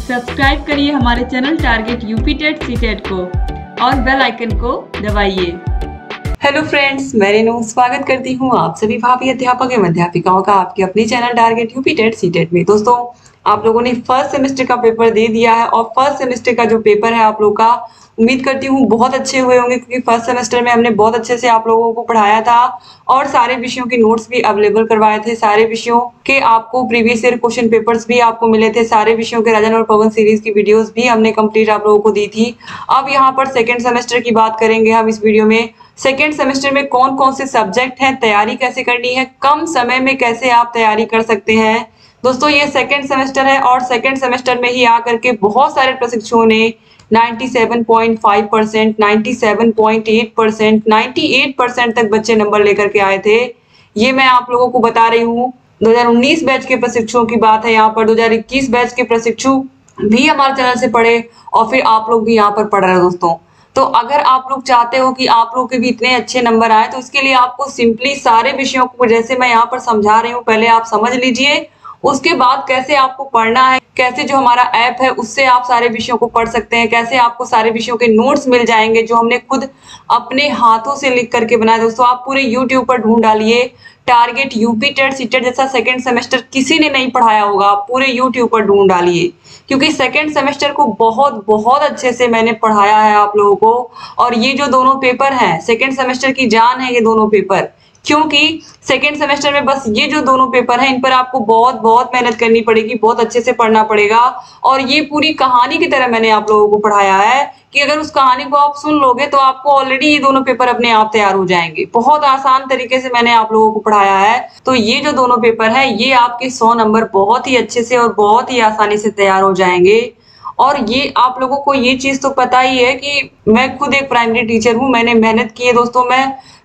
Subscribe करिए हमारे channel target UP TET CTET को और बेल आइकन को दबाइए। हेलो फ्रेंड्स, मैं रेनू स्वागत करती हूँ आप सभी भावी अध्यापक एवं अध्यापिकाओं का आपके अपने channel target UP TET CTET में। दोस्तों, आप लोगों ने फर्स्ट सेमेस्टर का पेपर दे दिया है और फर्स्ट सेमेस्टर का जो पेपर है आप लोग का उम्मीद करती हूँ बहुत अच्छे हुए होंगे, क्योंकि फर्स्ट सेमेस्टर में हमने बहुत अच्छे से आप लोगों को पढ़ाया था और सारे विषयों के नोट्स भी अवेलेबल करवाए थे। सारे विषयों के आपको प्रीवियस ईयर क्वेश्चन पेपर्स भी आपको मिले थे। सारे विषयों के राजन और पवन सीरीज की वीडियोस भी हमने कंप्लीट आप लोगों को दी थी। अब यहाँ पर सेकेंड सेमेस्टर की बात करेंगे हम इस वीडियो में। सेकेंड सेमेस्टर में कौन कौन से सब्जेक्ट हैं, तैयारी कैसे करनी है, कम समय में कैसे आप तैयारी कर सकते हैं। दोस्तों, ये सेकेंड सेमेस्टर है और सेकेंड सेमेस्टर में ही आकर के बहुत सारे प्रशिक्षुओं ने 97.5%, 97.8%, 98% तक बच्चे नंबर लेकर के आए थे। ये मैं आप लोगों को बता रही हूँ 2019 बैच के प्रशिक्षुओं की बात है। यहाँ पर 2021 बैच के प्रशिक्षु भी हमारे चैनल से पढ़े और फिर आप लोग भी यहाँ पर पढ़ रहे हो। दोस्तों, तो अगर आप लोग चाहते हो कि आप लोग के भी इतने अच्छे नंबर आए, तो इसके लिए आपको सिंपली सारे विषयों को जैसे मैं यहाँ पर समझा रही हूँ पहले आप समझ लीजिए। उसके बाद कैसे आपको पढ़ना है, कैसे जो हमारा ऐप है उससे आप सारे विषयों को पढ़ सकते हैं, कैसे आपको सारे विषयों के नोट्स मिल जाएंगे जो हमने खुद अपने हाथों से लिख करके बनाए। दोस्तों, आप पूरे यूट्यूब पर ढूंढ डालिए टारगेट यूपी टेट सीटेट, जैसा सेकंड सेमेस्टर किसी ने नहीं पढ़ाया होगा। आप पूरे यूट्यूब पर ढूंढ डालिए, क्योंकि सेकंड सेमेस्टर को बहुत बहुत अच्छे से मैंने पढ़ाया है आप लोगों को। और ये जो दोनों पेपर हैं सेकंड सेमेस्टर की जान है ये दोनों पेपर, क्योंकि सेकेंड सेमेस्टर में बस ये जो दोनों पेपर हैं इन पर आपको बहुत बहुत मेहनत करनी पड़ेगी, बहुत अच्छे से पढ़ना पड़ेगा। और ये पूरी कहानी की तरह मैंने आप लोगों को पढ़ाया है कि अगर उस कहानी को आप सुन लोगे तो आपको ऑलरेडी ये दोनों पेपर अपने आप तैयार हो जाएंगे। बहुत आसान तरीके से मैंने आप लोगों को पढ़ाया है। तो ये जो दोनों पेपर है ये आपके 100 नंबर बहुत ही अच्छे से और बहुत ही आसानी से तैयार हो जाएंगे। और ये आप लोगों को ये चीज तो पता ही है कि मैं खुद एक प्राइमरी टीचर हूँ, मैंने मेहनत की है। दोस्तों,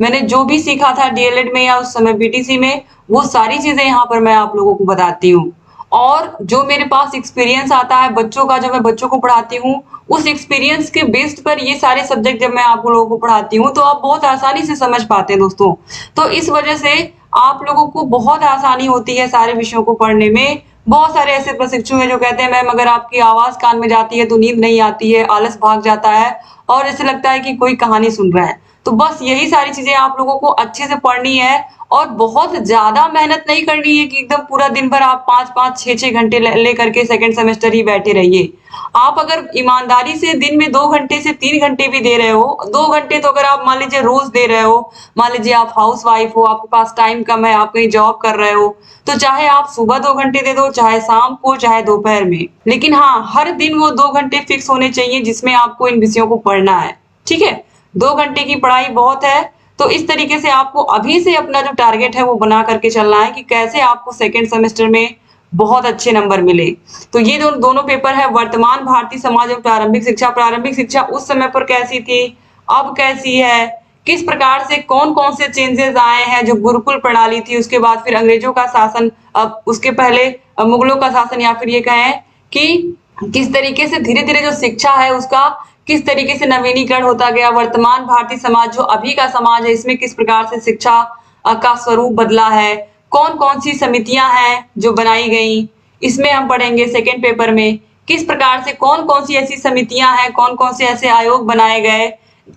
मैंने जो भी सीखा था डीएलएड में या उस समय बीटीसी में, वो सारी चीजें यहाँ पर मैं आप लोगों को बताती हूँ। और जो मेरे पास एक्सपीरियंस आता है बच्चों का, जब मैं बच्चों को पढ़ाती हूँ, उस एक्सपीरियंस के बेस्ड पर ये सारे सब्जेक्ट जब मैं आप लोगों को पढ़ाती हूँ तो आप बहुत आसानी से समझ पाते हैं। दोस्तों, तो इस वजह से आप लोगों को बहुत आसानी होती है सारे विषयों को पढ़ने में। बहुत सारे ऐसे प्रशिक्षु हैं जो कहते हैं मैम अगर आपकी आवाज कान में जाती है तो नींद नहीं आती है, आलस भाग जाता है और ऐसे लगता है कि कोई कहानी सुन रहा है। तो बस यही सारी चीजें आप लोगों को अच्छे से पढ़नी है और बहुत ज्यादा मेहनत नहीं करनी है कि एकदम पूरा दिन भर आप 5-5, 6-6 घंटे ले करके सेकंड सेमेस्टर ही बैठे रहिए। आप अगर ईमानदारी से दिन में 2 घंटे से 3 घंटे भी दे रहे हो, 2 घंटे तो अगर आप मान लीजिए रोज दे रहे हो, मान लीजिए आप हाउस वाइफ हो, आपके पास टाइम कम है, आप कहीं जॉब कर रहे हो, तो चाहे आप सुबह 2 घंटे दे दो, चाहे शाम को, चाहे दोपहर में, लेकिन हाँ हर दिन वो 2 घंटे फिक्स होने चाहिए जिसमें आपको इन विषयों को पढ़ना है। ठीक है, 2 घंटे की पढ़ाई बहुत है। तो इस तरीके से आपको अभी से अपना जो टारगेट है वो बना करके चलना है कि कैसे आपको सेकेंड सेमेस्टर में बहुत अच्छे नंबर मिले। तो ये दोनों पेपर है वर्तमान भारतीय समाज और प्रारंभिक शिक्षा। प्रारंभिक शिक्षा उस समय पर कैसी थी, अब कैसी है, किस प्रकार से कौन कौन से चेंजेस आए हैं। जो गुरुकुल प्रणाली थी, उसके बाद फिर अंग्रेजों का शासन, अब उसके पहले मुगलों का शासन, या फिर ये कहें कि किस तरीके से धीरे धीरे जो शिक्षा है उसका किस तरीके से नवीनीकरण होता गया। वर्तमान भारतीय समाज जो अभी का समाज है इसमें किस प्रकार से शिक्षा का स्वरूप बदला है, कौन कौन सी समितियां हैं जो बनाई गई, इसमें हम पढ़ेंगे। सेकेंड पेपर में किस प्रकार से कौन कौन सी ऐसी समितियां हैं, कौन कौन से ऐसे आयोग बनाए गए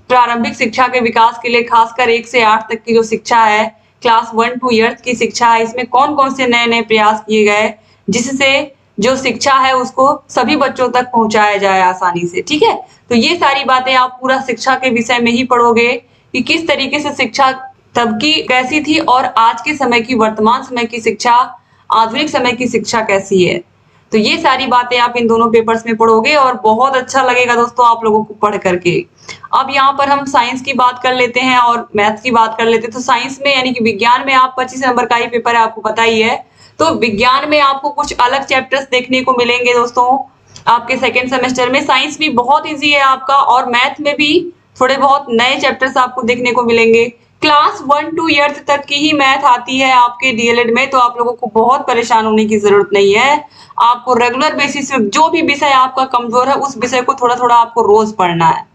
प्रारंभिक शिक्षा के विकास के लिए, खासकर 1 से 8 तक की जो शिक्षा है, क्लास 1 to 8 की शिक्षा है, इसमें कौन कौन से नए नए प्रयास किए गए जिससे जो शिक्षा है उसको सभी बच्चों तक पहुंचाया जाए आसानी से। ठीक है, तो ये सारी बातें आप पूरा शिक्षा के विषय में ही पढ़ोगे कि किस तरीके से शिक्षा तब की कैसी थी और आज के समय की, वर्तमान समय की शिक्षा, आधुनिक समय की शिक्षा कैसी है। तो ये सारी बातें आप इन दोनों पेपर्स में पढ़ोगे और बहुत अच्छा लगेगा दोस्तों आप लोगों को पढ़ करके। अब यहाँ पर हम साइंस की बात कर लेते हैं और मैथ्स की बात कर लेते हैं। तो साइंस में यानी कि विज्ञान में आप 25 नंबर का ही पेपर है, आपको पता ही है। तो विज्ञान में आपको कुछ अलग चैप्टर्स देखने को मिलेंगे दोस्तों आपके सेकेंड सेमेस्टर में। साइंस भी बहुत ईजी है आपका और मैथ में भी थोड़े बहुत नए चैप्टर्स आपको देखने को मिलेंगे। क्लास 1 to 8 तक की ही मैथ आती है आपके डीएलएड में, तो आप लोगों को बहुत परेशान होने की जरूरत नहीं है। आपको रेगुलर बेसिस पे जो भी विषय आपका कमजोर है उस विषय को थोड़ा थोड़ा आपको रोज पढ़ना है।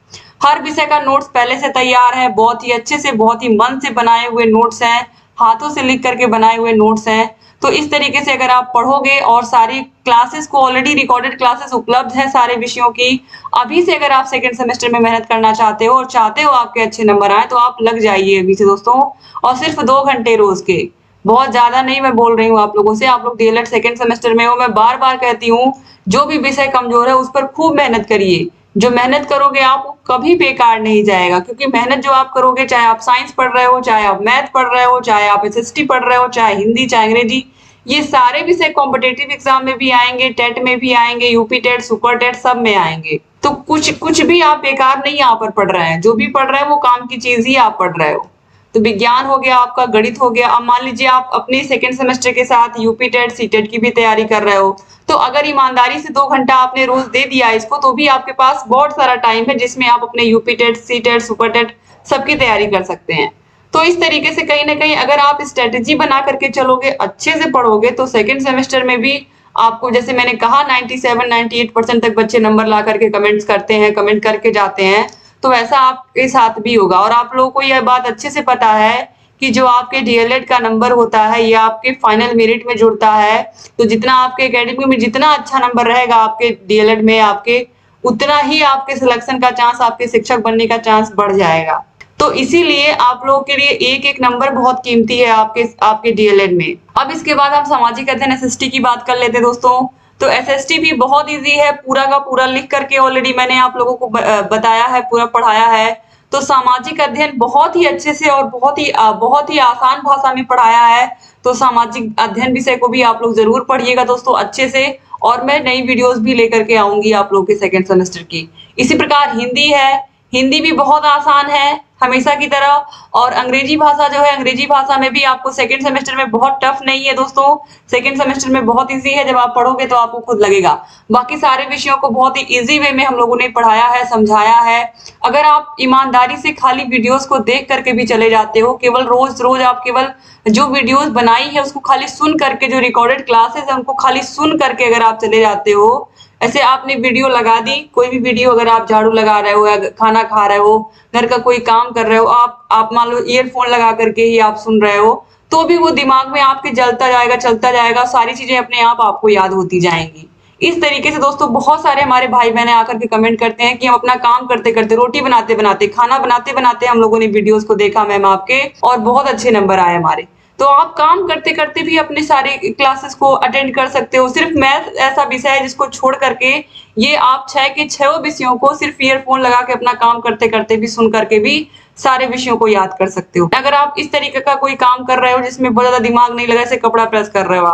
हर विषय का नोट्स पहले से तैयार है, बहुत ही अच्छे से, बहुत ही मन से बनाए हुए नोट्स हैं, हाथों से लिख करके बनाए हुए नोट्स हैं। तो इस तरीके से अगर आप पढ़ोगे और सारी क्लासेस को, ऑलरेडी रिकॉर्डेड क्लासेस उपलब्ध है सारे विषयों की, अभी से अगर आप सेकंड सेमेस्टर में मेहनत करना चाहते हो और चाहते हो आपके अच्छे नंबर आए, तो आप लग जाइए अभी से दोस्तों। और सिर्फ 2 घंटे रोज के, बहुत ज्यादा नहीं मैं बोल रही हूँ आप लोगों से। आप लोग डीएलएड सेकंड सेमेस्टर में हो, मैं बार बार कहती हूँ जो भी विषय कमजोर है उस पर खूब मेहनत करिए। जो मेहनत करोगे आप कभी बेकार नहीं जाएगा, क्योंकि मेहनत जो आप करोगे, चाहे आप साइंस पढ़ रहे हो, चाहे आप मैथ पढ़ रहे हो, चाहे आप एसएसटी पढ़ रहे हो, चाहे हिंदी, चाहे अंग्रेजी, ये सारे विषय कॉम्पिटेटिव एग्जाम में भी आएंगे, टेट में भी आएंगे, यूपी टेट, सुपर टेट, सब में आएंगे। तो कुछ भी आप बेकार नहीं यहाँ पर पढ़ रहे हैं। जो भी पढ़ रहे हैं वो काम की चीज ही आप पढ़ रहे हो। तो विज्ञान हो गया आपका, गणित हो गया। अब मान लीजिए आप अपने सेकंड सेमेस्टर के साथ यूपी टेट, सीटेट की भी तैयारी कर रहे हो, तो अगर ईमानदारी से 2 घंटा आपने रोज दे दिया इसको, तो भी आपके पास बहुत सारा टाइम है जिसमें आप अपने UP TET, CTET, super TET सबकी तैयारी कर सकते हैं। तो इस तरीके से कहीं ना कहीं अगर आप स्ट्रेटेजी बना करके चलोगे, अच्छे से पढ़ोगे, तो सेकंड सेमेस्टर में भी आपको, जैसे मैंने कहा, 97-98% तक बच्चे नंबर ला करके कमेंट्स करते हैं, कमेंट करके जाते हैं, तो वैसा आपके साथ भी होगा। और आप लोगों को यह बात अच्छे से पता है कि जो आपके डीएलएड का नंबर होता है ये आपके फाइनल मेरिट में जुड़ता है। तो जितना आपके एकेडमी में जितना अच्छा नंबर रहेगा आपके डीएलएड में आपके, उतना ही आपके सिलेक्शन का चांस, आपके शिक्षक बनने का चांस बढ़ जाएगा। तो इसीलिए आप लोगों के लिए एक एक नंबर बहुत कीमती है आपके डीएलएड में। अब इसके बाद हम सामाजिक अध्ययन एसएसटी की बात कर लेते हैं दोस्तों। तो एसएसटी भी बहुत इजी है, पूरा का पूरा लिख करके ऑलरेडी मैंने आप लोगों को बताया है, पूरा पढ़ाया है। तो सामाजिक अध्ययन बहुत ही अच्छे से और बहुत ही आसान भाषा में पढ़ाया है। तो सामाजिक अध्ययन विषय को भी आप लोग जरूर पढ़िएगा दोस्तों अच्छे से, और मैं नई वीडियोस भी लेकर के आऊंगी आप लोगों के सेकंड सेमेस्टर की। इसी प्रकार हिंदी है, हिंदी भी बहुत आसान है हमेशा की तरह। और अंग्रेजी भाषा जो है, अंग्रेजी भाषा में भी आपको सेकंड सेमेस्टर में बहुत टफ नहीं है दोस्तों, सेकंड सेमेस्टर में बहुत इजी है। जब आप पढ़ोगे तो आपको खुद लगेगा। बाकी सारे विषयों को बहुत ही इजी वे में हम लोगों ने पढ़ाया है, समझाया है। अगर आप ईमानदारी से खाली वीडियोस को देख करके भी चले जाते हो, केवल रोज रोज आप केवल जो वीडियोस बनाई है उसको खाली सुन करके, जो रिकॉर्डेड क्लासेस है उनको खाली सुन करके अगर आप चले जाते हो, ऐसे आपने वीडियो लगा दी, कोई भी वीडियो, अगर आप झाड़ू लगा रहे हो या खाना खा रहे हो, घर का कोई काम कर रहे हो, आप मान लो ईयरफोन लगा करके ही आप सुन रहे हो, तो भी वो दिमाग में आपके जलता जाएगा, चलता जाएगा, सारी चीजें अपने आप आपको याद होती जाएंगी। इस तरीके से दोस्तों बहुत सारे हमारे भाई बहने आकर के कमेंट करते हैं कि हम अपना काम करते करते, रोटी बनाते बनाते, खाना बनाते बनाते हम लोगों ने वीडियोस को देखा मैम आपके, और बहुत अच्छे नंबर आए हमारे। तो आप काम करते करते भी अपने सारे क्लासेस को अटेंड कर सकते हो। सिर्फ मैथ ऐसा विषय है जिसको छोड़ करके ये आप 6 के 6 विषयों को सिर्फ ईयरफोन लगा के अपना काम करते करते भी, सुन करके भी सारे विषयों को याद कर सकते हो। अगर आप इस तरीके का कोई काम कर रहे हो जिसमें बहुत ज्यादा दिमाग नहीं लगा, जैसे कपड़ा प्रेस कर रहे हो,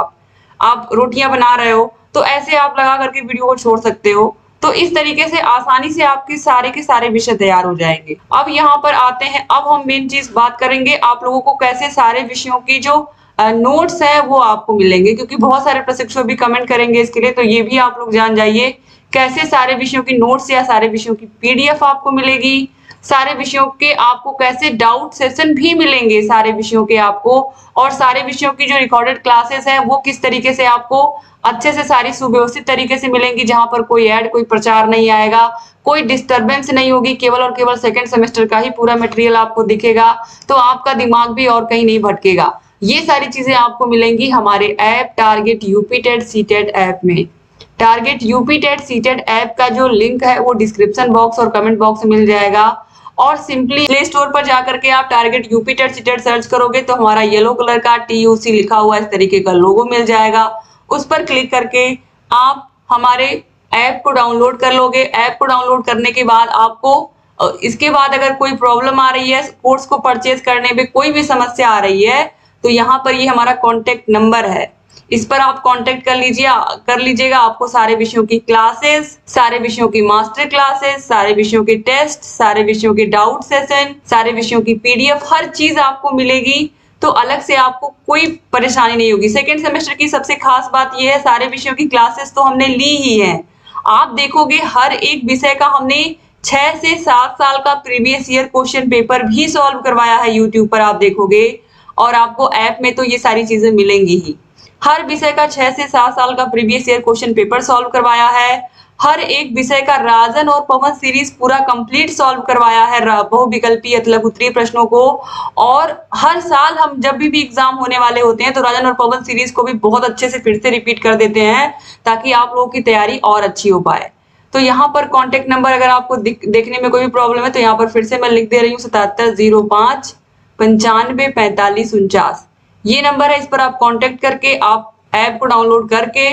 आप रोटियां बना रहे हो, तो ऐसे आप लगा करके वीडियो को छोड़ सकते हो। तो इस तरीके से आसानी से आपके सारे के सारे विषय तैयार हो जाएंगे। अब यहाँ पर आते हैं, अब हम मेन चीज बात करेंगे आप लोगों को कैसे सारे विषयों की जो नोट्स है वो आपको मिलेंगे, क्योंकि बहुत सारे प्रशिक्षु भी कमेंट करेंगे इसके लिए। तो ये भी आप लोग जान जाइए कैसे सारे विषयों की नोट्स या सारे विषयों की पीडीएफ आपको मिलेगी, सारे विषयों के आपको कैसे डाउट सेशन भी मिलेंगे सारे विषयों के आपको, और सारे विषयों की जो रिकॉर्डेड क्लासेस है वो किस तरीके से आपको अच्छे से सारी सुव्यवस्थित तरीके से मिलेंगी, जहां पर कोई ऐड, कोई प्रचार नहीं आएगा, कोई डिस्टरबेंस नहीं होगी, केवल और केवल सेकंड सेमेस्टर का ही पूरा मटेरियल आपको दिखेगा। तो आपका दिमाग भी और कहीं नहीं भटकेगा। ये सारी चीजें आपको मिलेंगी हमारे app target UP TET CTET app में। Target UP TET CTET app का जो लिंक है वो डिस्क्रिप्शन बॉक्स और कमेंट बॉक्स में मिल जाएगा, और सिंपली प्ले स्टोर पर जाकर के आप target UP TET CTET search करोगे तो हमारा येलो कलर का TUC लिखा हुआ इस तरीके का लोगो मिल जाएगा। उस पर क्लिक करके आप हमारे ऐप को डाउनलोड कर लोगे। ऐप को डाउनलोड करने के बाद आपको इसके बाद अगर कोई प्रॉब्लम आ रही है, कोर्स को परचेज करने में कोई भी समस्या आ रही है, तो यहाँ पर ये हमारा कॉन्टेक्ट नंबर है, इस पर आप कांटेक्ट कर लीजिएगा। आपको सारे विषयों की क्लासेस, सारे विषयों की मास्टर क्लासेस, सारे विषयों के टेस्ट, सारे विषयों के डाउट सेशन, सारे विषयों की पीडीएफ, हर चीज आपको मिलेगी। तो अलग से आपको कोई परेशानी नहीं होगी। सेकेंड सेमेस्टर की सबसे खास बात यह है, सारे विषयों की क्लासेस तो हमने ली ही है। आप देखोगे हर एक विषय का हमने 6 से 7 साल का प्रीवियस ईयर क्वेश्चन पेपर भी सॉल्व करवाया है यूट्यूब पर, आप देखोगे। और आपको ऐप में तो ये सारी चीजें मिलेंगी ही। हर विषय का 6 से 7 साल का previous year question paper solve करवाया है। हर एक विषय का राजन और पवन सीरीज पूरा कंप्लीट सॉल्व करवाया है, बहुविकल्पी अथलग उत्तरीय प्रश्नों को। और हर साल हम जब भी एग्जाम होने वाले होते हैं तो राजन और पवन सीरीज को भी बहुत अच्छे से फिर से रिपीट कर देते हैं ताकि आप लोगों की तैयारी और अच्छी हो पाए। तो यहाँ पर कॉन्टेक्ट नंबर अगर आपको देखने में कोई भी प्रॉब्लम है तो यहाँ पर फिर से मैं लिख दे रही हूँ 7705 95 45 49। ये नंबर है, इस पर आप कांटेक्ट करके आप ऐप को डाउनलोड करके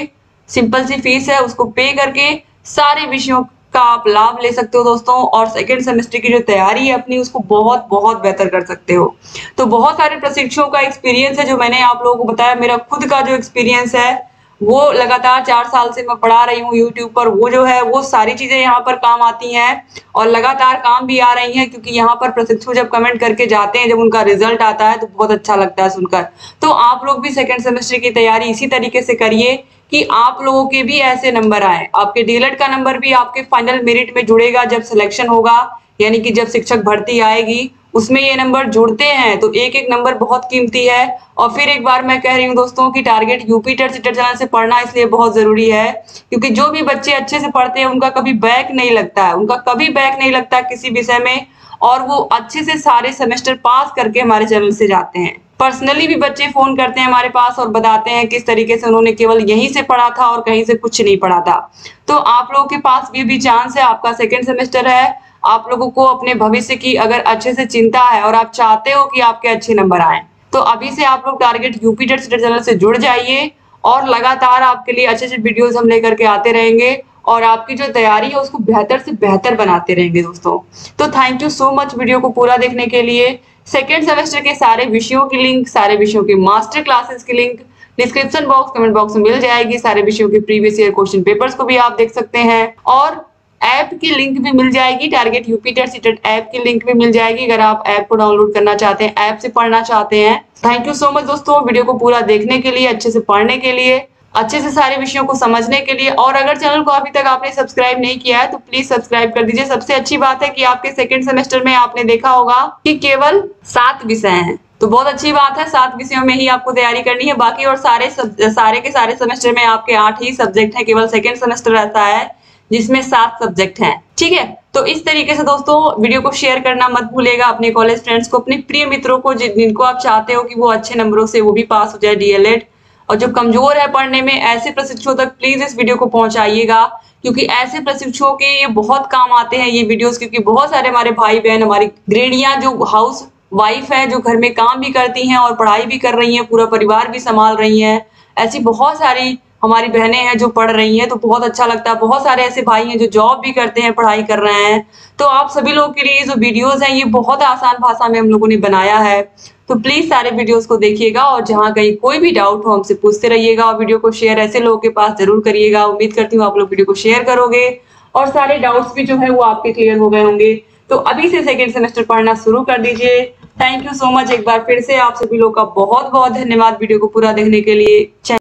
सिंपल सी फीस है उसको पे करके सारे विषयों का आप लाभ ले सकते हो दोस्तों। और सेकेंड सेमेस्टर की जो तैयारी है अपनी उसको बहुत बहुत बेहतर कर सकते हो। तो बहुत सारे प्रशिक्षुओं का एक्सपीरियंस है जो मैंने आप लोगों को बताया। मेरा खुद का जो एक्सपीरियंस है वो लगातार 4 साल से मैं पढ़ा रही हूँ यूट्यूब पर, वो जो है वो सारी चीजें यहाँ पर काम आती हैं और लगातार काम भी आ रही हैं, क्योंकि यहाँ पर प्रशिक्षु जब कमेंट करके जाते हैं, जब उनका रिजल्ट आता है तो बहुत अच्छा लगता है सुनकर। तो आप लोग भी सेकेंड सेमेस्टर की तैयारी इसी तरीके से करिए कि आप लोगों के भी ऐसे नंबर आए। आपके डीएलएड का नंबर भी आपके फाइनल मेरिट में जुड़ेगा जब सिलेक्शन होगा, यानी कि जब शिक्षक भर्ती आएगी उसमें ये नंबर जुड़ते हैं। तो एक एक नंबर बहुत कीमती है। और फिर एक बार मैं कह रही हूँ दोस्तों कि target UP TET CTET channel से पढ़ना इसलिए बहुत जरूरी है क्योंकि जो भी बच्चे अच्छे से पढ़ते हैं उनका कभी बैक नहीं लगता है, उनका कभी बैक नहीं लगता किसी विषय में, और वो अच्छे से सारे सेमेस्टर पास करके हमारे चैनल से जाते हैं। पर्सनली भी बच्चे फोन करते हैं हमारे पास और बताते हैं किस तरीके से उन्होंने केवल यहीं से पढ़ा था और कहीं से कुछ नहीं पढ़ा था। तो आप लोगों के पास भी चांस है, आपका सेकेंड सेमेस्टर है, आप लोगों को अपने भविष्य की अगर अच्छे से चिंता है और आप चाहते हो कि आपके अच्छे नंबर आए तो अभी से आप लोग target UP TET CTET channel से जुड़ जाइए और लगातार आपके लिए अच्छे अच्छे वीडियोस हम लेकर के आते रहेंगे और आपकी जो तैयारी है उसको बेहतर से बेहतर बनाते रहेंगे दोस्तों। तो thank you so much video को पूरा देखने के लिए। सेकेंड सेमेस्टर के सारे विषयों की लिंक, सारे विषयों के मास्टर क्लासेस की link description box, comment box में मिल जाएगी। सारे विषयों के प्रीवियस ईयर क्वेश्चन पेपर्स को भी आप देख सकते हैं और ऐप की लिंक भी मिल जाएगी। Target UP TET CTET app की लिंक भी मिल जाएगी अगर आप ऐप को डाउनलोड करना चाहते हैं, ऐप से पढ़ना चाहते हैं। थैंक यू सो मच दोस्तों वीडियो को पूरा देखने के लिए, अच्छे से पढ़ने के लिए, अच्छे से सारे विषयों को समझने के लिए। और अगर चैनल को अभी तक आपने सब्सक्राइब नहीं किया है तो प्लीज सब्सक्राइब कर दीजिए। सबसे अच्छी बात है कि आपके सेकेंड सेमेस्टर में आपने देखा होगा कि केवल 7 विषय हैं, तो बहुत अच्छी बात है। 7 विषयों में ही आपको तैयारी करनी है, बाकी और सारे के सारे सेमेस्टर में आपके 8 ही सब्जेक्ट है। केवल सेकेंड सेमेस्टर ऐसा है जिसमें 7 सब्जेक्ट हैं, ठीक है। तो इस तरीके से दोस्तों वीडियो को शेयर करना मत भूलिएगा अपने कॉलेज फ्रेंड्स को, अपने प्रिय मित्रों को जिनको आप चाहते हो कि वो अच्छे नंबरों से वो भी पास हो जाए डीएलएड। और जो कमजोर है पढ़ने में, ऐसे प्रशिक्षुओं तक प्लीज इस वीडियो को पहुंचाइएगा क्योंकि ऐसे प्रशिक्षुओं के ये बहुत काम आते हैं ये वीडियोस, क्योंकि बहुत सारे हमारे भाई बहन, हमारी गृहिणियां जो हाउस वाइफ है, जो घर में काम भी करती हैं और पढ़ाई भी कर रही हैं, पूरा परिवार भी संभाल रही हैं, ऐसी बहुत सारी हमारी बहनें हैं जो पढ़ रही हैं। तो बहुत अच्छा लगता है। बहुत सारे ऐसे भाई हैं जो जॉब भी करते हैं, पढ़ाई कर रहे हैं। तो आप सभी लोगों के लिए जो वीडियोस हैं ये बहुत आसान भाषा में हम लोगों ने बनाया है। तो प्लीज सारे वीडियोस को देखिएगा और जहां कहीं कोई भी डाउट हो हमसे पूछते रहिएगा और वीडियो को शेयर ऐसे लोगों के पास जरूर करिएगा। उम्मीद करती हूँ आप लोग वीडियो को शेयर करोगे और सारे डाउट्स भी जो है वो आपके क्लियर हो गए होंगे। तो अभी से सेकेंड सेमेस्टर पढ़ना शुरू कर दीजिए। थैंक यू सो मच एक बार फिर से आप सभी लोग का बहुत बहुत धन्यवाद वीडियो को पूरा देखने के लिए।